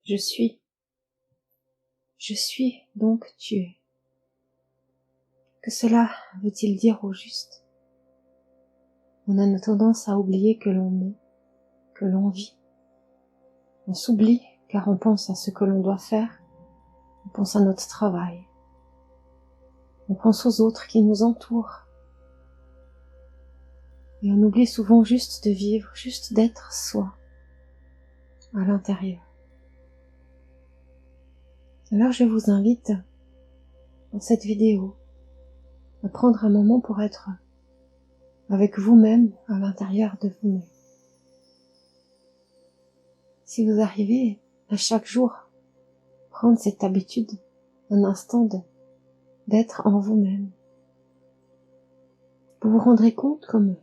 Je suis. Je suis, donc tu es. Que cela veut-il dire au juste? On a une tendance à oublier que l'on est, que l'on vit. On s'oublie car on pense à ce que l'on doit faire, on pense à notre travail, on pense aux autres qui nous entourent. Et on oublie souvent juste de vivre, juste d'être soi, à l'intérieur. Alors je vous invite, dans cette vidéo, à prendre un moment pour être avec vous-même, à l'intérieur de vous-même. Si vous arrivez à chaque jour prendre cette habitude, un instant d'être en vous-même, vous vous rendrez compte comme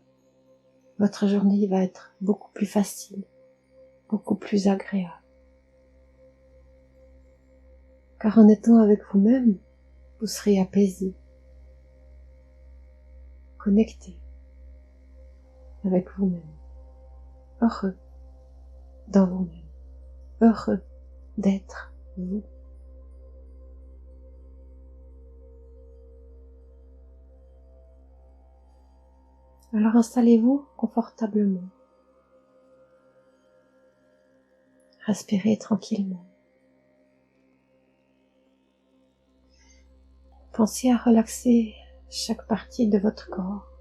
votre journée va être beaucoup plus facile, beaucoup plus agréable. Car en étant avec vous-même, vous serez apaisé, connecté avec vous-même, heureux dans vous-même, heureux d'être vous. Alors installez-vous confortablement. Respirez tranquillement. Pensez à relaxer chaque partie de votre corps.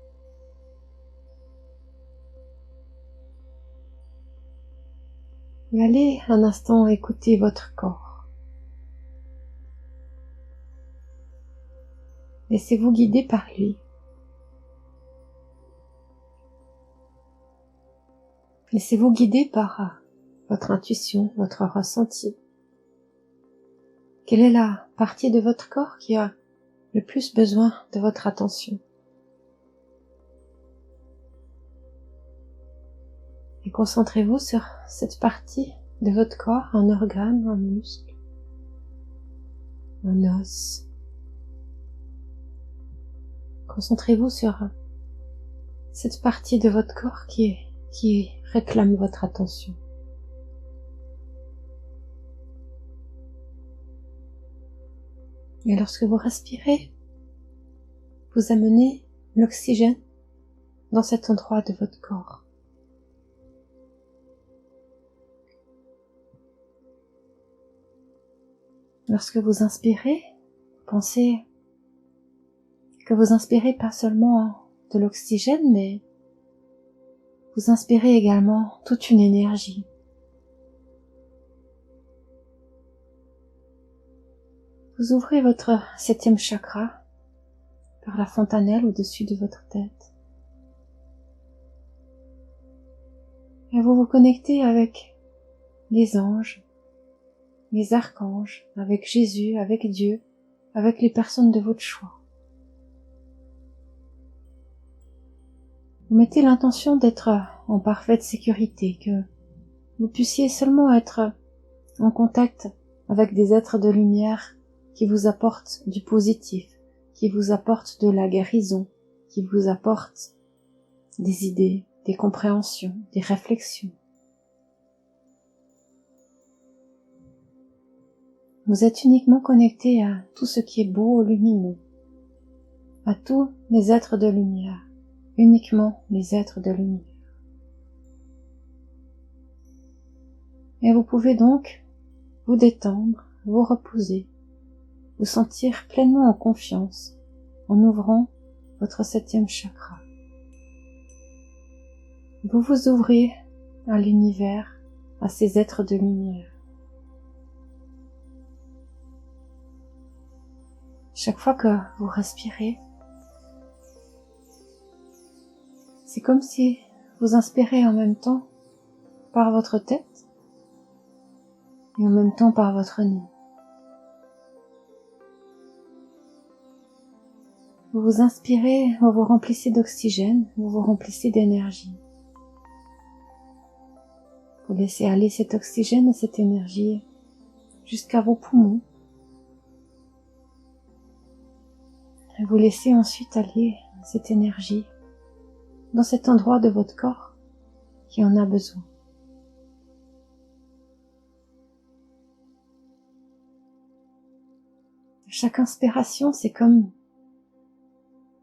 Et allez un instant écouter votre corps. Laissez-vous guider par lui. Laissez-vous guider par votre intuition, votre ressenti. Quelle est la partie de votre corps qui a le plus besoin de votre attention? Et concentrez-vous sur cette partie de votre corps, un organe, un muscle, un os. Concentrez-vous sur cette partie de votre corps qui réclame votre attention. Et lorsque vous respirez, vous amenez l'oxygène dans cet endroit de votre corps. Lorsque vous inspirez, pensez que vous inspirez pas seulement de l'oxygène, mais vous inspirez également toute une énergie. Vous ouvrez votre 7e chakra par la fontanelle au-dessus de votre tête. Et vous vous connectez avec les anges, les archanges, avec Jésus, avec Dieu, avec les personnes de votre choix. Vous mettez l'intention d'être en parfaite sécurité, que vous puissiez seulement être en contact avec des êtres de lumière qui vous apportent du positif, qui vous apportent de la guérison, qui vous apportent des idées, des compréhensions, des réflexions. Vous êtes uniquement connecté à tout ce qui est beau, lumineux, à tous les êtres de lumière, uniquement les êtres de lumière. Et vous pouvez donc vous détendre, vous reposer, vous sentir pleinement en confiance en ouvrant votre 7e chakra. Vous vous ouvrez à l'univers, à ces êtres de lumière. Chaque fois que vous respirez, c'est comme si vous inspirez en même temps par votre tête et en même temps par votre nez. Vous vous inspirez, vous vous remplissez d'oxygène, vous vous remplissez d'énergie. Vous laissez aller cet oxygène et cette énergie jusqu'à vos poumons. Et vous laissez ensuite aller cette énergie dans cet endroit de votre corps qui en a besoin. Chaque inspiration, c'est comme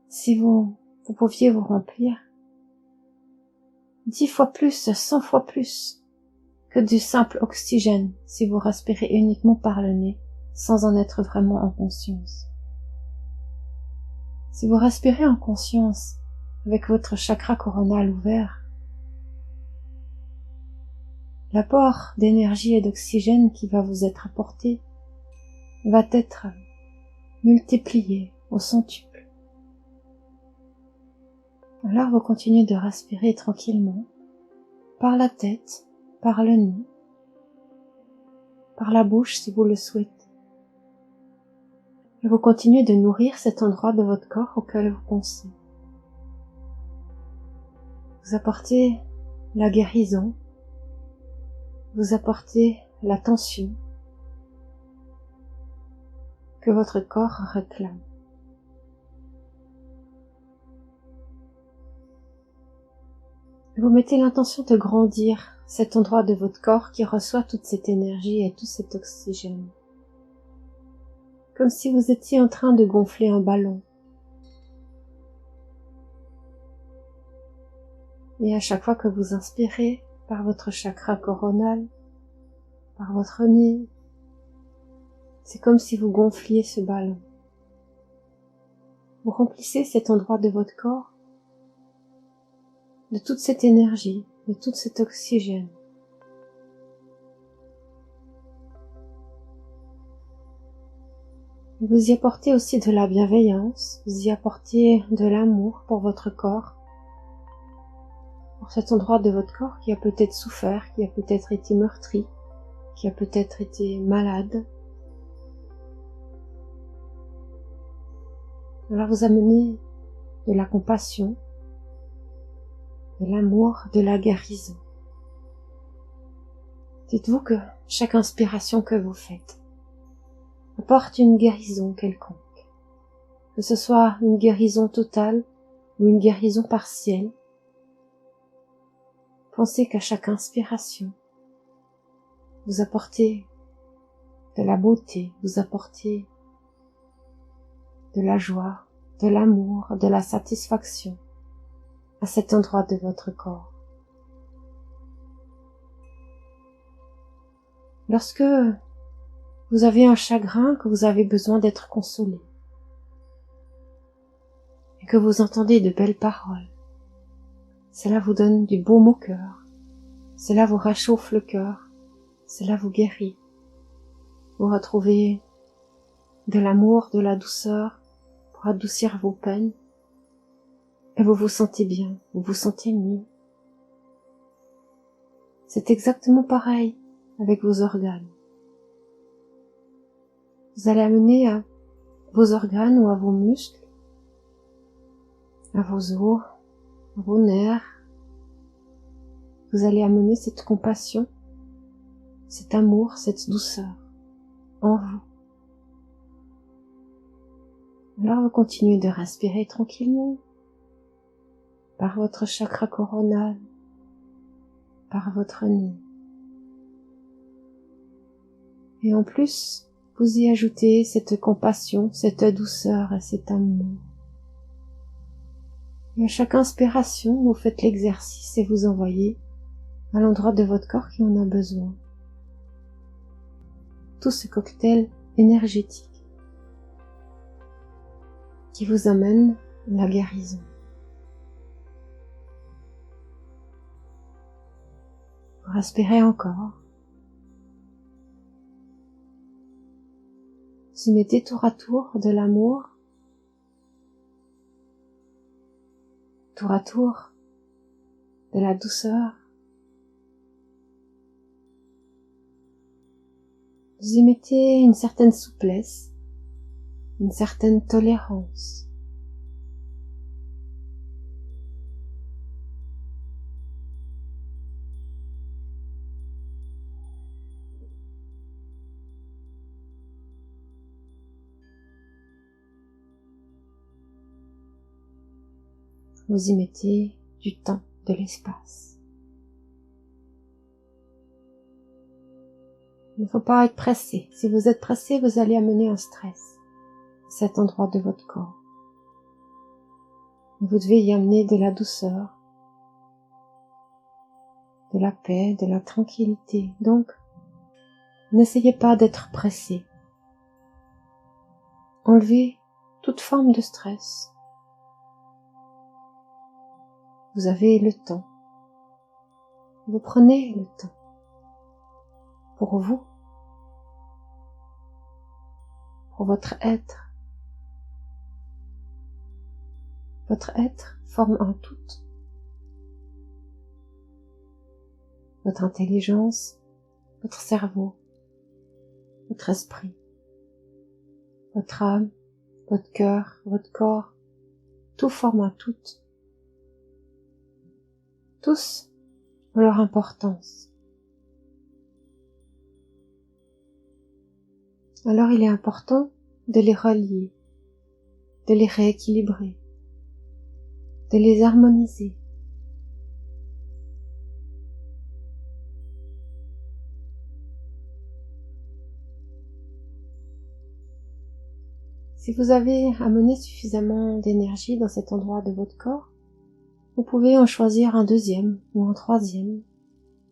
si vous pouviez vous remplir 10 fois plus, 100 fois plus que du simple oxygène si vous respirez uniquement par le nez sans en être vraiment en conscience. Si vous respirez en conscience avec votre chakra coronal ouvert, l'apport d'énergie et d'oxygène qui va vous être apporté va être multiplié au centuple. Alors vous continuez de respirer tranquillement, par la tête, par le nez, par la bouche si vous le souhaitez. Et vous continuez de nourrir cet endroit de votre corps auquel vous pensez. Vous apportez la guérison, vous apportez la tension que votre corps réclame. Et vous mettez l'intention de grandir cet endroit de votre corps qui reçoit toute cette énergie et tout cet oxygène. Comme si vous étiez en train de gonfler un ballon. Et à chaque fois que vous inspirez par votre chakra coronal, par votre nez, c'est comme si vous gonfliez ce ballon. Vous remplissez cet endroit de votre corps de toute cette énergie, de tout cet oxygène. Vous y apportez aussi de la bienveillance, vous y apportez de l'amour pour votre corps, pour cet endroit de votre corps qui a peut-être souffert, qui a peut-être été meurtri, qui a peut-être été malade. Alors vous amenez de la compassion, de l'amour, de la guérison. Dites-vous que chaque inspiration que vous faites apporte une guérison quelconque, que ce soit une guérison totale ou une guérison partielle. Pensez qu'à chaque inspiration, vous apportez de la beauté, vous apportez de la joie, de l'amour, de la satisfaction à cet endroit de votre corps. Lorsque vous avez un chagrin, que vous avez besoin d'être consolé, et que vous entendez de belles paroles, cela vous donne du baume au cœur, cela vous réchauffe le cœur, cela vous guérit. Vous retrouvez de l'amour, de la douceur pour adoucir vos peines, et vous vous sentez bien, vous vous sentez mieux. C'est exactement pareil avec vos organes. Vous allez amener à vos organes ou à vos muscles, à vos os, à vos nerfs. Vous allez amener cette compassion, cet amour, cette douceur en vous. Alors vous continuez de respirer tranquillement par votre chakra coronal, par votre nez. Et en plus, vous y ajoutez cette compassion, cette douceur et cet amour. Et à chaque inspiration, vous faites l'exercice et vous envoyez à l'endroit de votre corps qui en a besoin tout ce cocktail énergétique qui vous amène la guérison. Respirez encore. Vous mettez tour à tour de l'amour, tour à tour de la douceur. Vous y mettez une certaine souplesse, une certaine tolérance. Vous y mettez du temps, de l'espace. Il ne faut pas être pressé. Si vous êtes pressé, vous allez amener un stress. cet endroit de votre corps. Vous devez y amener de la douceur, de la paix, de la tranquillité. Donc, n'essayez pas d'être pressé. Enlevez toute forme de stress. Vous avez le temps. Vous prenez le temps pour vous, pour votre être. Votre être forme un tout. Votre intelligence, votre cerveau, votre esprit, votre âme, votre cœur, votre corps, tout forme un tout. Tous ont leur importance. Alors il est important de les relier, de les rééquilibrer, de les harmoniser. Si vous avez amené suffisamment d'énergie dans cet endroit de votre corps, vous pouvez en choisir un deuxième ou un troisième,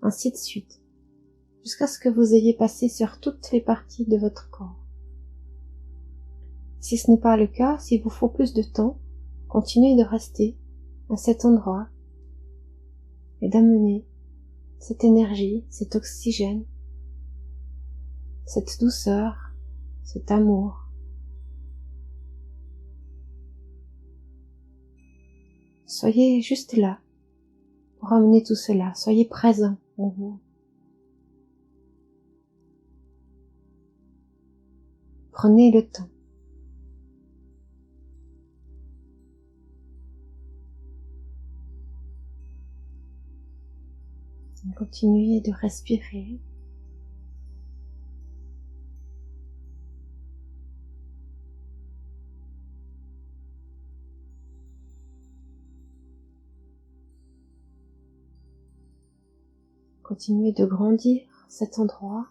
ainsi de suite, jusqu'à ce que vous ayez passé sur toutes les parties de votre corps. Si ce n'est pas le cas, s'il vous faut plus de temps, continuez de rester à cet endroit et d'amener cette énergie, cet oxygène, cette douceur, cet amour. Soyez juste là pour amener tout cela. Soyez présent en vous. Prenez le temps. Continuez de respirer. Continuez de grandir cet endroit,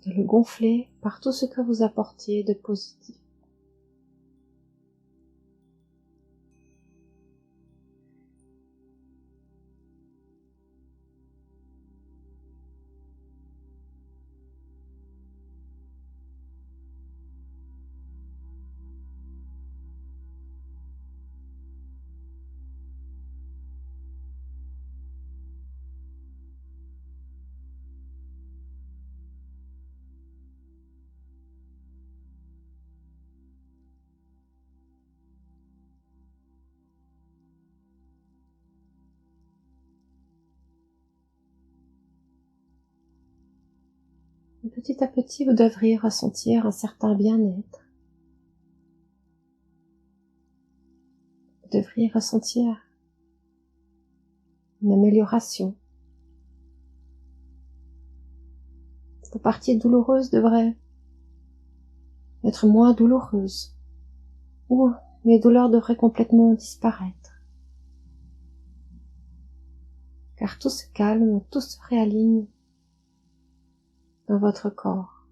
de le gonfler par tout ce que vous apportiez de positif. Et petit à petit, vous devriez ressentir un certain bien-être. Vous devriez ressentir une amélioration. Vos parties douloureuses devraient être moins douloureuses, ou les douleurs devraient complètement disparaître. Car tout se calme, tout se réaligne dans votre corps.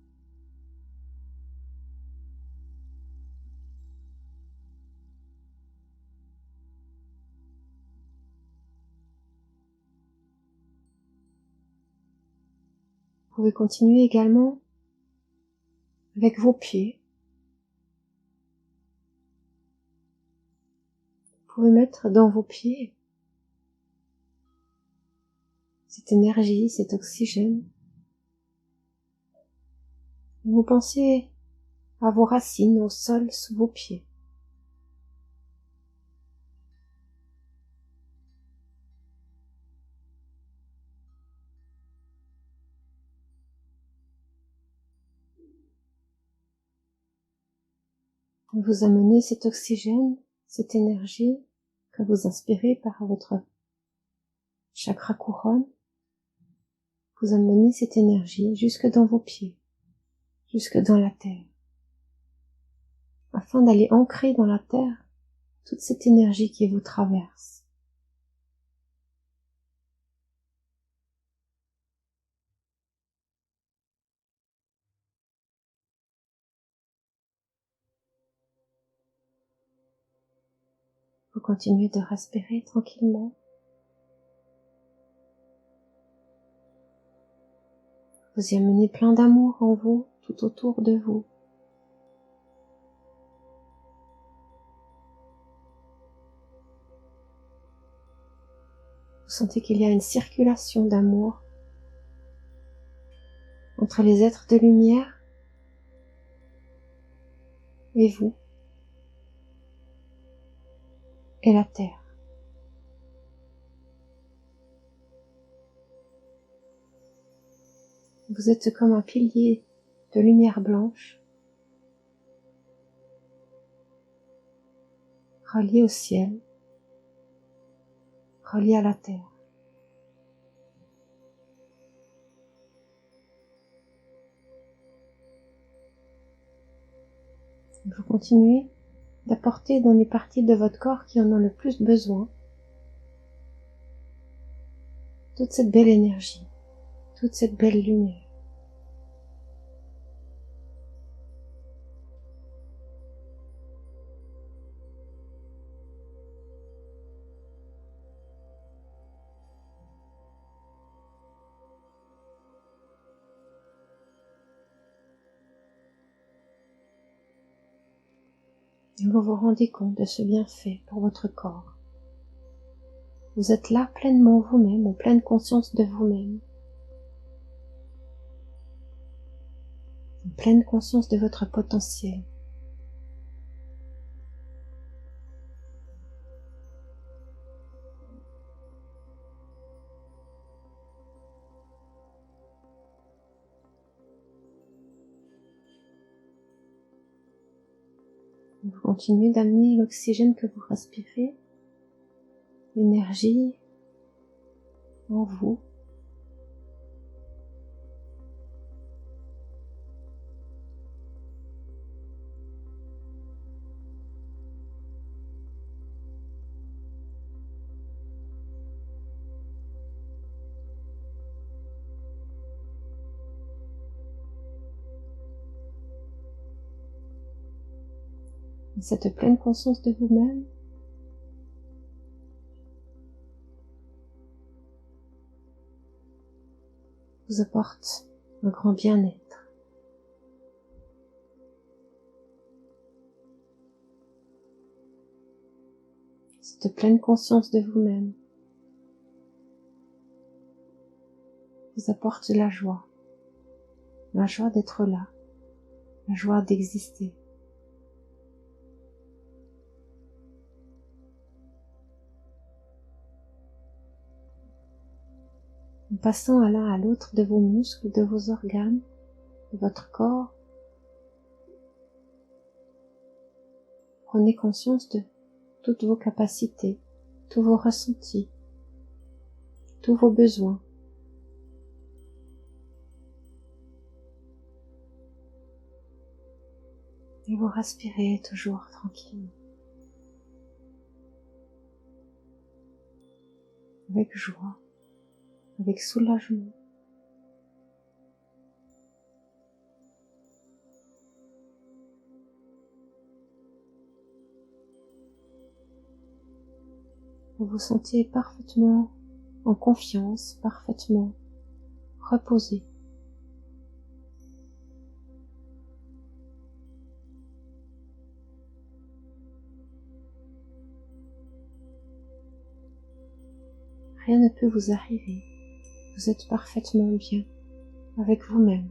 Vous pouvez continuer également avec vos pieds. Vous pouvez mettre dans vos pieds cette énergie, cet oxygène. Vous pensez à vos racines au sol sous vos pieds. Vous amenez cet oxygène, cette énergie que vous inspirez par votre chakra couronne. Vous amenez cette énergie jusque dans vos pieds, jusque dans la terre, afin d'aller ancrer dans la terre toute cette énergie qui vous traverse. Vous continuez de respirer tranquillement. Vous y amenez plein d'amour en vous, tout autour de vous. Vous sentez qu'il y a une circulation d'amour entre les êtres de lumière et vous et la Terre. Vous êtes comme un pilier de lumière blanche relié au ciel, relié à la Terre. Vous continuez d'apporter dans les parties de votre corps qui en ont le plus besoin toute cette belle énergie, toute cette belle lumière. Et vous vous rendez compte de ce bienfait pour votre corps. Vous êtes là pleinement vous-même, en pleine conscience de vous-même, en pleine conscience de votre potentiel. Vous continuez d'amener l'oxygène que vous respirez, l'énergie en vous. Et cette pleine conscience de vous-même vous apporte un grand bien-être. Cette pleine conscience de vous-même vous apporte la joie d'être là, la joie d'exister. En passant à l'un à l'autre de vos muscles, de vos organes, de votre corps, prenez conscience de toutes vos capacités, tous vos ressentis, tous vos besoins. Et vous respirez toujours tranquillement, avec joie, avec soulagement. Vous vous sentez parfaitement en confiance, parfaitement reposé. Rien ne peut vous arriver. Vous êtes parfaitement bien avec vous-même.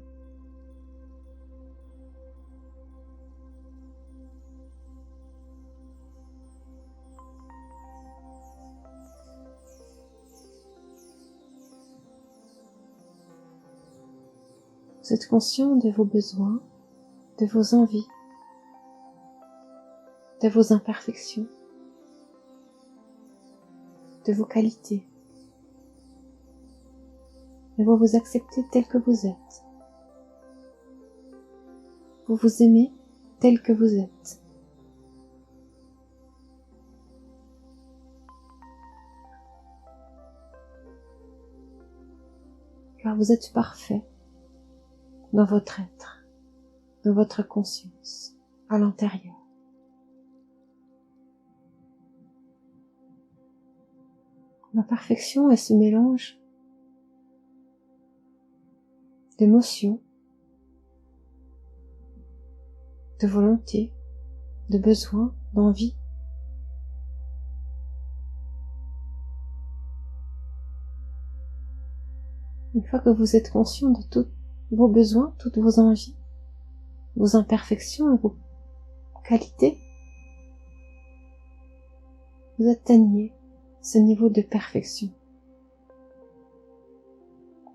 Vous êtes conscient de vos besoins, de vos envies, de vos imperfections, de vos qualités. Et vous vous acceptez tel que vous êtes. Vous vous aimez tel que vous êtes. Car vous êtes parfait dans votre être, dans votre conscience, à l'intérieur. La perfection est ce mélange d'émotions, de volonté, de besoins, d'envie. Une fois que vous êtes conscient de tous vos besoins, toutes vos envies, vos imperfections et vos qualités, vous atteignez ce niveau de perfection.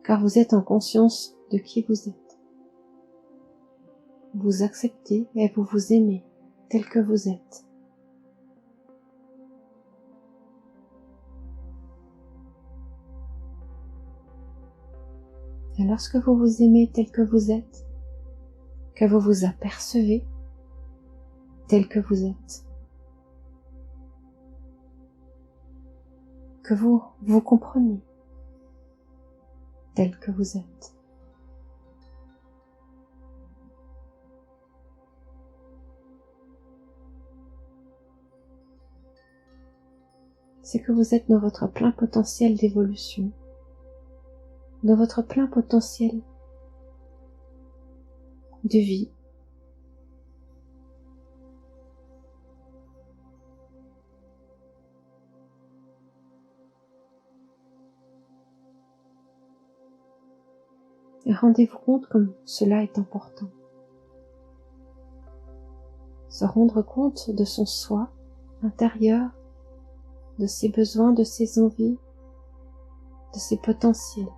Car vous êtes en conscience de qui vous êtes. Vous vous acceptez et vous vous aimez tel que vous êtes. Et lorsque vous vous aimez tel que vous êtes, que vous vous apercevez tel que vous êtes, que vous vous comprenez tel que vous êtes, c'est que vous êtes dans votre plein potentiel d'évolution, dans votre plein potentiel de vie. Et rendez-vous compte comme cela est important. Se rendre compte de son soi intérieur, de ses besoins, de ses envies, de ses potentiels.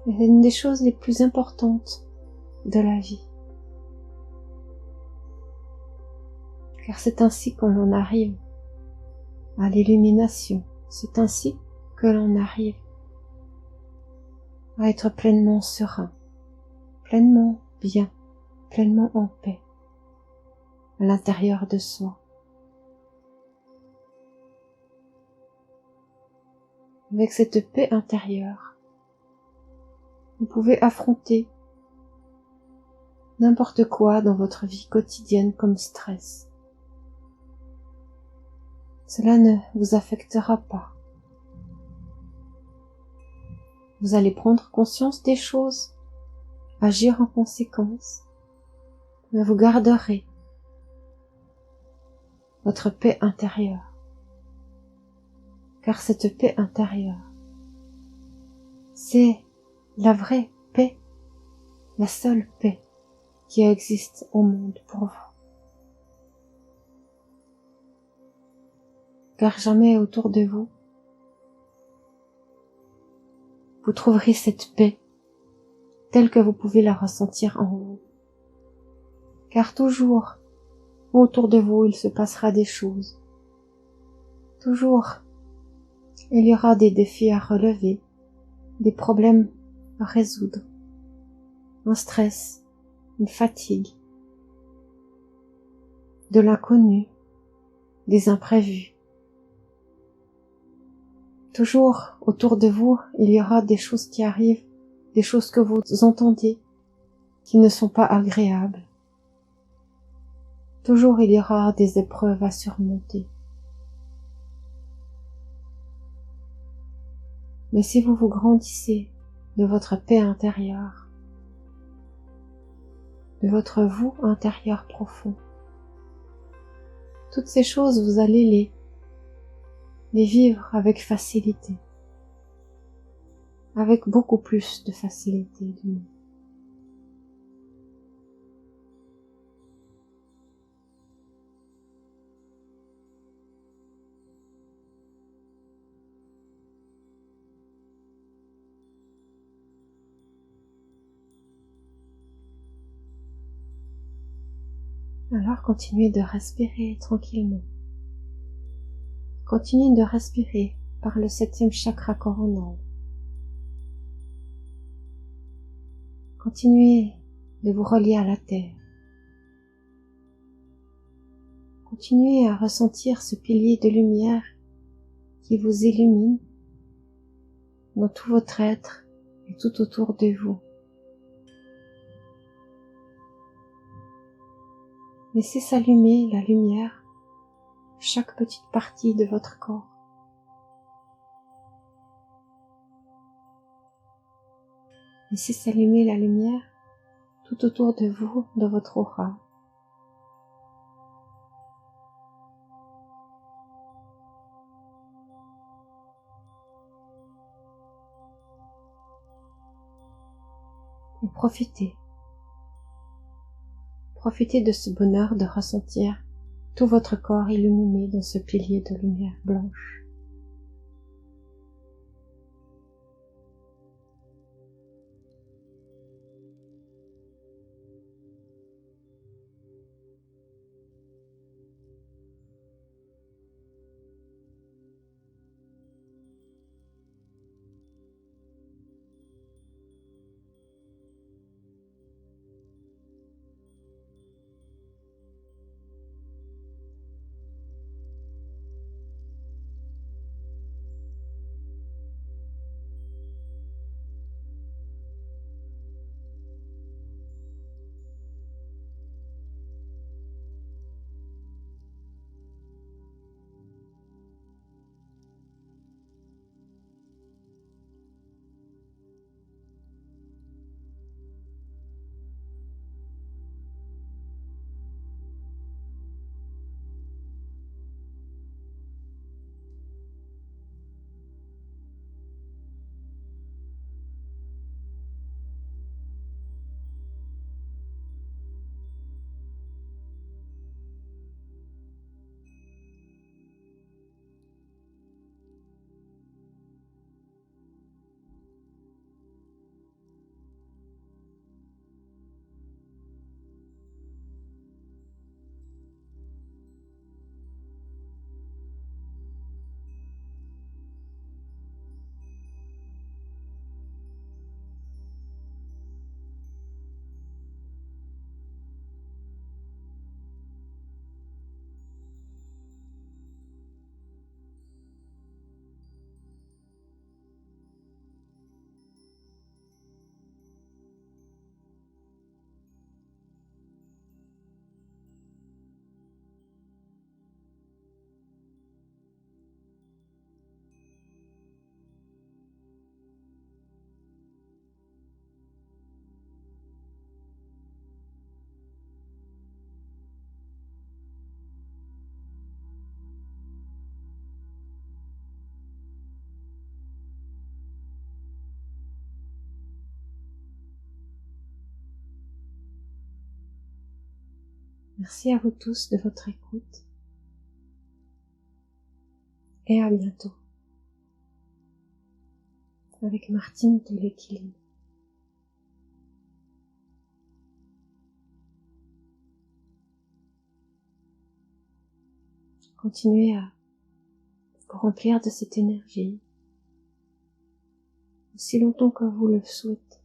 C'est une des choses les plus importantes de la vie. Car c'est ainsi qu'on en arrive à l'illumination. C'est ainsi que l'on arrive à être pleinement serein, pleinement bien, pleinement en paix à l'intérieur de soi. Avec cette paix intérieure, vous pouvez affronter n'importe quoi dans votre vie quotidienne comme stress. Cela ne vous affectera pas. Vous allez prendre conscience des choses, agir en conséquence, mais vous garderez votre paix intérieure. Car cette paix intérieure, c'est la vraie paix, la seule paix qui existe au monde pour vous. Car jamais autour de vous, vous trouverez cette paix telle que vous pouvez la ressentir en vous. Car toujours, autour de vous, il se passera des choses. Toujours, il y aura des défis à relever, des problèmes à résoudre, un stress, une fatigue, de l'inconnu, des imprévus. Toujours autour de vous, il y aura des choses qui arrivent, des choses que vous entendez, qui ne sont pas agréables. Toujours il y aura des épreuves à surmonter. Mais si vous vous grandissez de votre paix intérieure, de votre vous intérieur profond, toutes ces choses, vous allez les vivre avec facilité, avec beaucoup plus de facilité du moins. Alors continuez de respirer tranquillement. Continuez de respirer par le 7e chakra coronal. Continuez de vous relier à la terre. Continuez à ressentir ce pilier de lumière qui vous illumine dans tout votre être et tout autour de vous. Laissez s'allumer la lumière chaque petite partie de votre corps. Laissez s'allumer la lumière tout autour de vous, dans votre aura. Et profitez. Profitez de ce bonheur de ressentir tout votre corps illuminé dans ce pilier de lumière blanche. Merci à vous tous de votre écoute et à bientôt avec Martine de l'équilibre. Continuez à vous remplir de cette énergie aussi longtemps que vous le souhaitez.